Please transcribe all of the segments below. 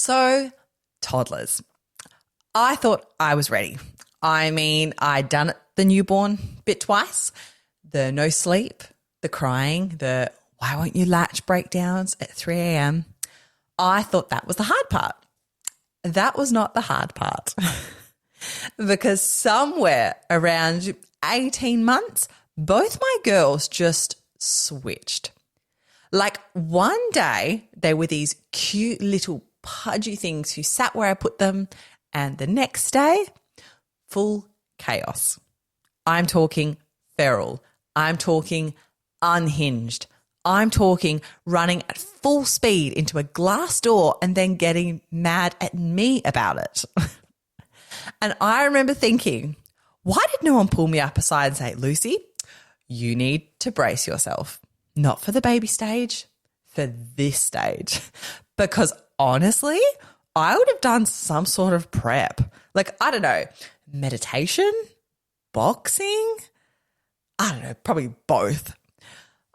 So, toddlers. I thought I was ready. I mean, I'd done it the newborn bit twice, the no sleep, the crying, the why won't you latch breakdowns at 3 a.m. I thought that was the hard part. That was not the hard part because somewhere around 18 months, both my girls just switched. Like one day they were these cute little pudgy things who sat where I put them, and the next day, full chaos. I'm talking feral. I'm talking unhinged. I'm talking running at full speed into a glass door and then getting mad at me about it. And I remember thinking, why did no one pull me up aside and say, Lucy, you need to brace yourself, not for the baby stage, for this stage. Because honestly, I would have done some sort of prep. Like, I don't know, meditation, boxing, I don't know, probably both.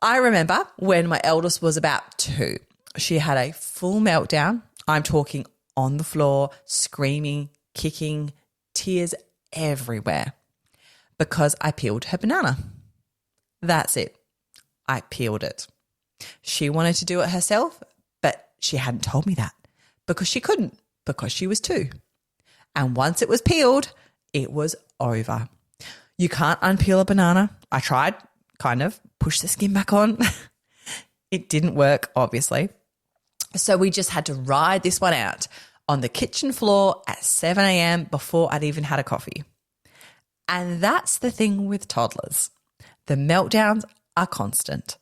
I remember when my eldest was about 2, she had a full meltdown. I'm talking on the floor, screaming, kicking, tears everywhere because I peeled her banana. That's it. I peeled it. She wanted to do it herself, but she hadn't told me that because she couldn't, because she was 2. And once it was peeled, it was over. You can't unpeel a banana. I tried, kind of, push the skin back on. It didn't work, obviously. So we just had to ride this one out on the kitchen floor at 7 a.m. before I'd even had a coffee. And that's the thing with toddlers. The meltdowns are constant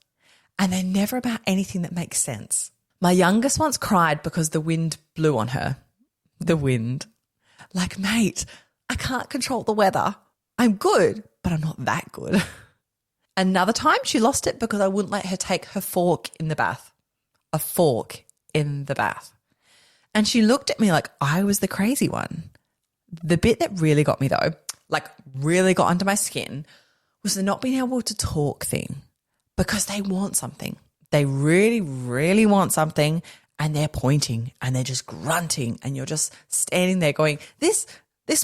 and they're never about anything that makes sense. My youngest once cried because the wind blew on her. The wind. Like, mate, I can't control the weather. I'm good, but I'm not that good. Another time she lost it because I wouldn't let her take her fork in the bath. A fork in the bath. And she looked at me like I was the crazy one. The bit that really got me though, like really got under my skin, was the not being able to talk thing because they want something. They really, really want something and they're pointing and they're just grunting and you're just standing there going, this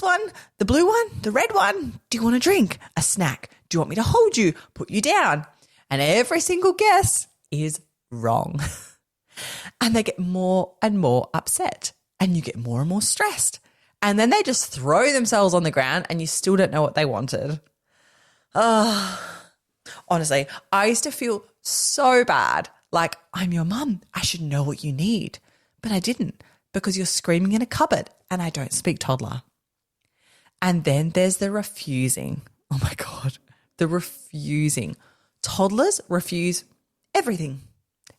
one, the blue one, the red one, do you want a drink, a snack? Do you want me to hold you, put you down? And every single guess is wrong. And they get more and more upset and you get more and more stressed. And then they just throw themselves on the ground and you still don't know what they wanted. Honestly, I used to feel so bad. Like, I'm your mum. I should know what you need. But I didn't because you're screaming in a cupboard and I don't speak toddler. And then there's the refusing. Oh my God, the refusing. Toddlers refuse everything.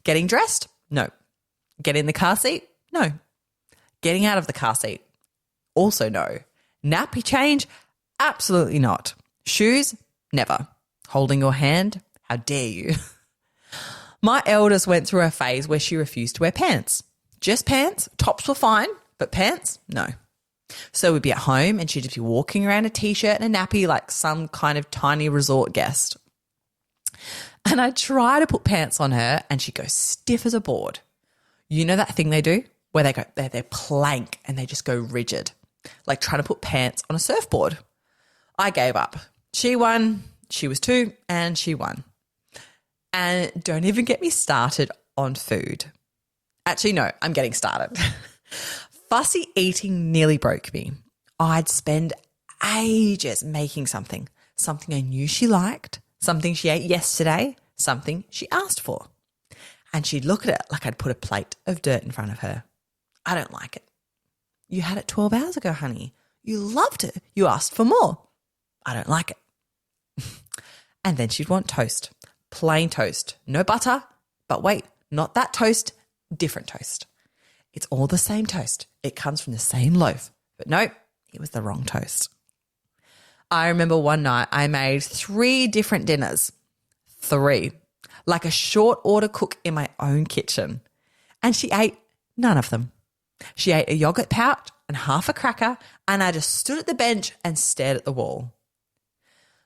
Getting dressed? No. Get in the car seat? No. Getting out of the car seat? Also no. Nappy change? Absolutely not. Shoes? Never. Holding your hand? How dare you? My eldest went through a phase where she refused to wear pants. Just pants. Tops were fine, but pants? No. So we'd be at home and she'd just be walking around a T-shirt and a nappy like some kind of tiny resort guest. And I'd try to put pants on her and she'd go stiff as a board. You know that thing they do where they're plank and they just go rigid, like trying to put pants on a surfboard. I gave up. She won. She was 2 and she won. And don't even get me started on food. Actually, no, I'm getting started. Fussy eating nearly broke me. I'd spend ages making something I knew she liked, something she ate yesterday, something she asked for. And she'd look at it like I'd put a plate of dirt in front of her. I don't like it. You had it 12 hours ago, honey. You loved it. You asked for more. I don't like it. And then she'd want toast, plain toast, no butter, but wait, not that toast, different toast. It's all the same toast. It comes from the same loaf. But no, it was the wrong toast. I remember one night I made 3 different dinners. 3. Like a short order cook in my own kitchen. And she ate none of them. She ate a yogurt pouch and half a cracker and I just stood at the bench and stared at the wall.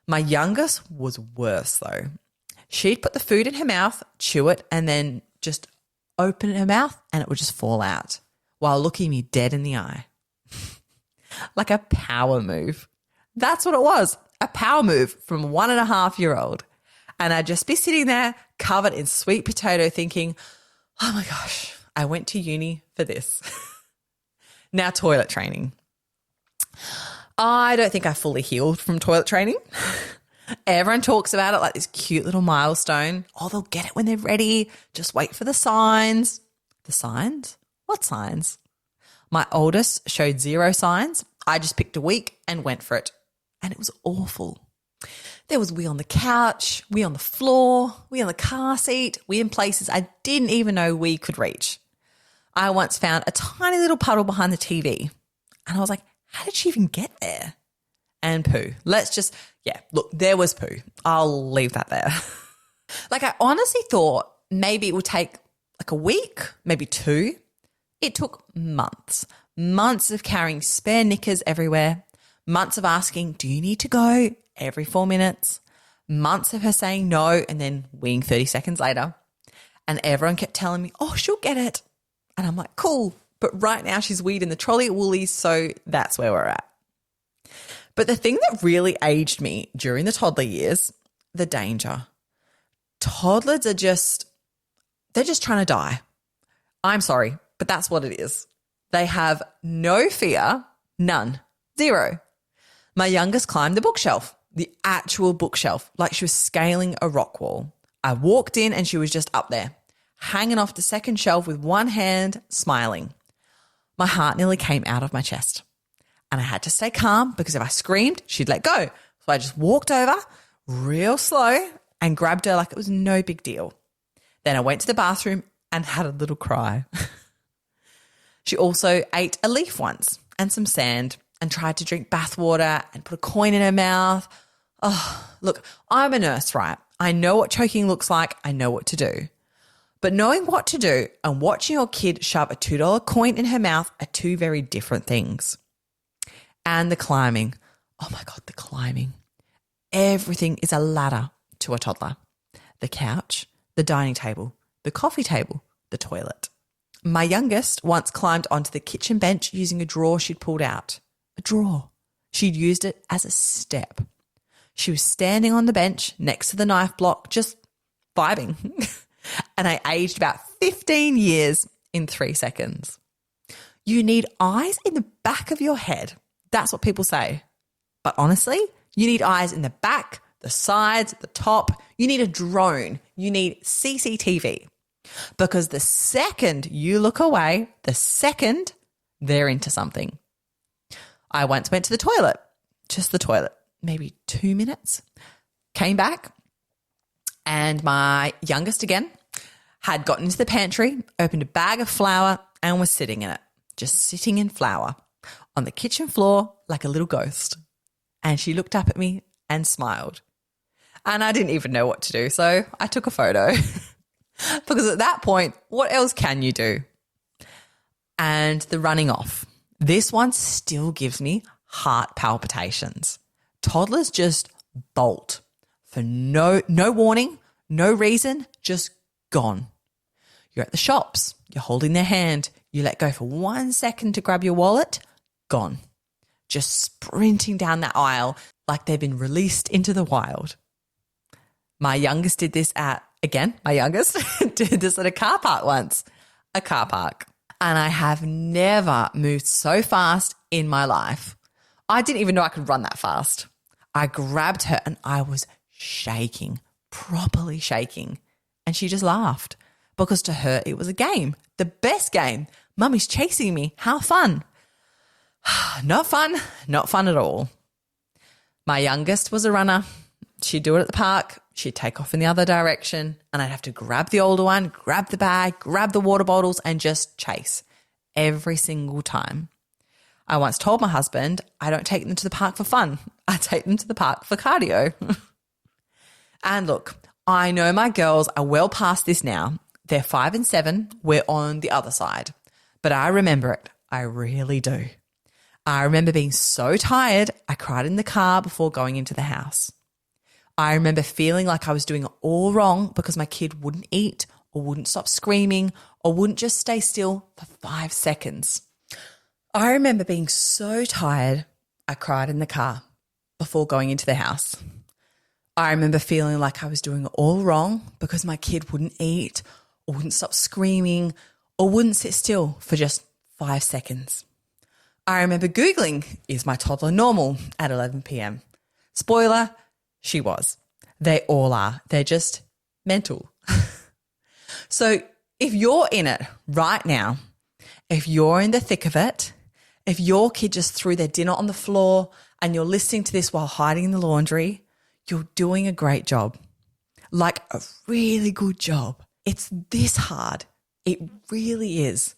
My youngest was worse though. She'd put the food in her mouth, chew it, and then just open her mouth and it would just fall out. while looking me dead in the eye. Like a power move. That's what it was, a power move from a 1.5-year-old. And I'd just be sitting there covered in sweet potato thinking, oh my gosh, I went to uni for this. Now toilet training. I don't think I fully healed from toilet training. Everyone talks about it like this cute little milestone. Oh, they'll get it when they're ready. Just wait for the signs. The signs? What signs? My oldest showed 0 signs. I just picked a week and went for it. And it was awful. There was we on the couch, we on the floor, we on the car seat, we in places I didn't even know we could reach. I once found a tiny little puddle behind the TV. And I was like, how did she even get there? And poo. Look, there was poo. I'll leave that there. Like I honestly thought maybe it would take like a week, maybe 2. It took months of carrying spare knickers everywhere, months of asking, do you need to go every 4 minutes, months of her saying no and then weeing 30 seconds later. And everyone kept telling me, oh, she'll get it. And I'm like, cool. But right now she's weed in the trolley at Woolies, so that's where we're at. But the thing that really aged me during the toddler years, the danger. Toddlers they're just trying to die. I'm sorry, but that's what it is. They have no fear, none, 0. My youngest climbed the bookshelf, the actual bookshelf, like she was scaling a rock wall. I walked in and she was just up there, hanging off the second shelf with one hand, smiling. My heart nearly came out of my chest. And I had to stay calm because if I screamed, she'd let go. So I just walked over real slow and grabbed her like it was no big deal. Then I went to the bathroom and had a little cry. She also ate a leaf once and some sand and tried to drink bathwater and put a coin in her mouth. Oh, look, I'm a nurse, right? I know what choking looks like. I know what to do. But knowing what to do and watching your kid shove a $2 coin in her mouth are two very different things. And the climbing. Oh my God, the climbing. Everything is a ladder to a toddler. The couch, the dining table, the coffee table, the toilet. My youngest once climbed onto the kitchen bench using a drawer she'd pulled out. A drawer. She'd used it as a step. She was standing on the bench next to the knife block, just vibing. And I aged about 15 years in 3 seconds. You need eyes in the back of your head. That's what people say. But honestly, you need eyes in the back, the sides, the top. You need a drone. You need CCTV. Because the second you look away, the second they're into something. I once went to the toilet, just the toilet, maybe 2 minutes, came back, and my youngest again had gotten into the pantry, opened a bag of flour and was sitting in it, just sitting in flour on the kitchen floor like a little ghost. And she looked up at me and smiled. And I didn't even know what to do, so I took a photo. Because at that point, what else can you do? And the running off. This one still gives me heart palpitations. Toddlers just bolt for no warning, no reason, just gone. You're at the shops, you're holding their hand, you let go for 1 second to grab your wallet, gone. Just sprinting down that aisle like they've been released into the wild. My youngest did this at a car park once, a car park. And I have never moved so fast in my life. I didn't even know I could run that fast. I grabbed her and I was shaking, properly shaking. And she just laughed because to her it was a game, the best game. Mummy's chasing me. How fun. Not fun at all. My youngest was a runner. She'd do it at the park. She'd take off in the other direction and I'd have to grab the older one, grab the bag, grab the water bottles and just chase every single time. I once told my husband I don't take them to the park for fun. I take them to the park for cardio. And look, I know my girls are well past this now. They're 5 and 7. We're on the other side. But I remember it. I really do. I remember being so tired, I cried in the car before going into the house. I remember feeling like I was doing it all wrong because my kid wouldn't eat or wouldn't stop screaming or wouldn't just stay still for 5 seconds. I remember being so tired, I cried in the car before going into the house. I remember feeling like I was doing it all wrong because my kid wouldn't eat or wouldn't stop screaming or wouldn't sit still for just 5 seconds. I remember Googling, is my toddler normal at 11 p.m? Spoiler, she was. They all are. They're just mental. So if you're in it right now, if you're in the thick of it, if your kid just threw their dinner on the floor and you're listening to this while hiding in the laundry, you're doing a great job. Like a really good job. It's this hard. It really is.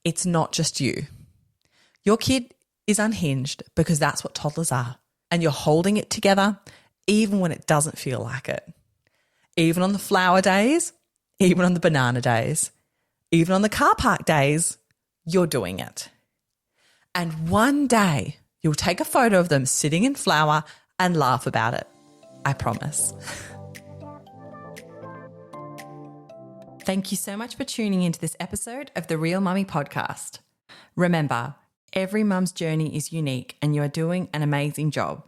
It's not just you. Your kid is unhinged because that's what toddlers are. And you're holding it together even when it doesn't feel like it. Even on the flower days, even on the banana days, even on the car park days, you're doing it. And one day you'll take a photo of them sitting in flower and laugh about it. I promise. Thank you so much for tuning into this episode of the Real Mummy podcast. Remember, every mum's journey is unique and you are doing an amazing job.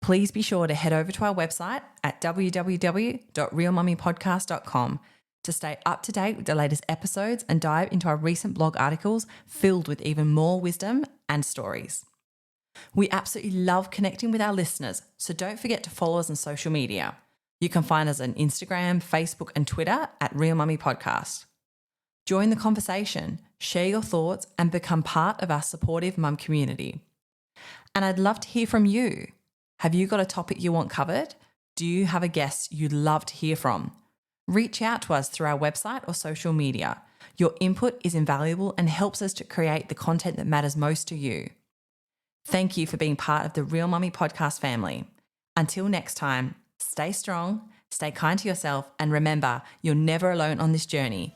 Please be sure to head over to our website at www.realmummypodcast.com to stay up to date with the latest episodes and dive into our recent blog articles filled with even more wisdom and stories. We absolutely love connecting with our listeners, so don't forget to follow us on social media. You can find us on Instagram, Facebook, and Twitter at Real Mummy Podcast. Join the conversation, share your thoughts, and become part of our supportive mum community. And I'd love to hear from you. Have you got a topic you want covered? Do you have a guest you'd love to hear from? Reach out to us through our website or social media. Your input is invaluable and helps us to create the content that matters most to you. Thank you for being part of the Real Mummy podcast family. Until next time, stay strong, stay kind to yourself, and remember, you're never alone on this journey.